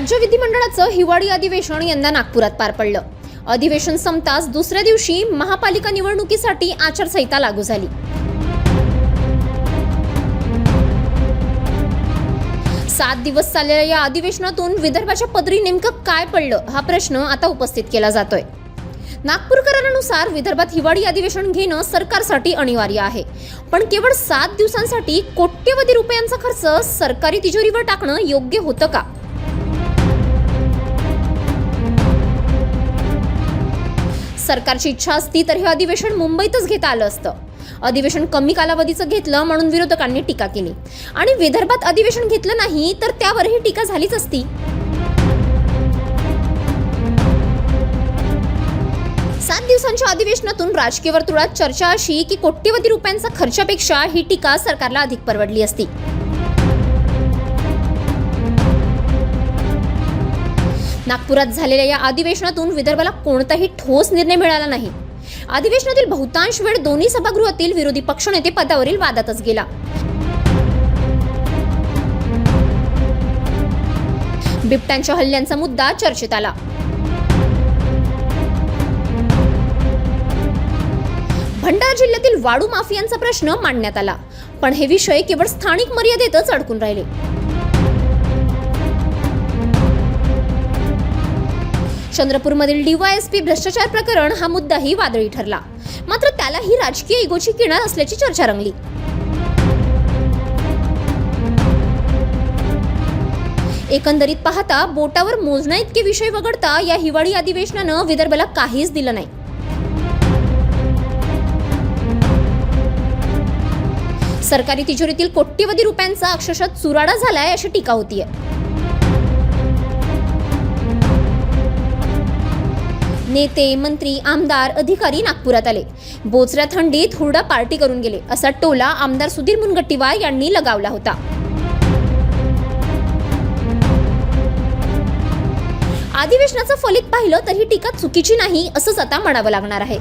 राज्य विधिमंडळाचं हिवाळी अधिवेशन यंदा नागपुरात पार पडलं। अधिवेशन संपताच दुसऱ्या दिवशी महापालिका निवडणुकीसाठी आचारसंहिता लागू झाली। सात दिवस चाललेल्या या अधिवेशनातून विदर्भाच्या पदरी नेमकं काय पडलं हा प्रश्न आता उपस्थित केला जातोय। नागपूरकरांनुसार विदर्भात हिवाळी अधिवेशन घेणं सरकारसाठी अनिवार्य आहे, पण केवळ 7 दिवसांसाठी कोट्यवधी रुपयांचा खर्च सरकारी तिजोरीवर टाकणं योग्य होतं का? सरकारची इच्छा असती तर हे अधिवेशन मुंबईतच घेता आलं असतं। अधिवेशन कमी कालावधीचं घेतलं म्हणून विरोधकांनी टीका केली आणि विदर्भात अधिवेशन घेतलं नाही तर त्यावरही टीका झालीच असती। सात दिवसांच्या अधिवेशनातून राजकीय वर्तुळात चर्चा अशी की कोट्यवधी रुपयांचा खर्चापेक्षा ही टीका सरकारला अधिक परवडली असती। नागपुरात झालेल्या या अधिवेशनातून विदर्भाला कोणताही ठोस निर्णय मिळाला नाही। अधिवेशनातील बहुतांश वेळ दोन्ही सभागृहातील विरोधी पक्षनेते पदावरील वादातच गेला। बिबट्यांच्या हल्ल्यांचा मुद्दा चर्चेत आला। भंडारा जिल्ह्यातील वाळू माफियांचा प्रश्न मांडण्यात आला, पण हे विषय केवळ स्थानिक मर्यादेतच अडकून राहिले। चंद्रपूरमधील डीवायएसपी भ्रष्टाचार प्रकरण हा मुद्दाही वादळी ठरला, मात्र त्यालाही राजकीय इगोची किनार असल्याची चर्चा रंगली। एकंदरीत पाहता बोटावर मोजण्या इतके विषय वगळता या हिवाळी अधिवेशनानं विदर्भाला काहीच दिलं नाही। सरकारी तिजोरीतील कोट्यवधी रुपयांचा अक्षरशः चुराडा झालाय अशी टीका होतीये। नेते, मंत्री, आमदार, अधिकारी नागपुरात आले, बोचऱ्या थंडीत हुरडा पार्टी करून गेले असा टोला आमदार सुधीर मुनगंटीवार यांनी लगावला होता। अधिवेशनाचं फलित पाहिलं तर ही टीका चुकीची नाही असंच आता म्हणावं लागणार आहे।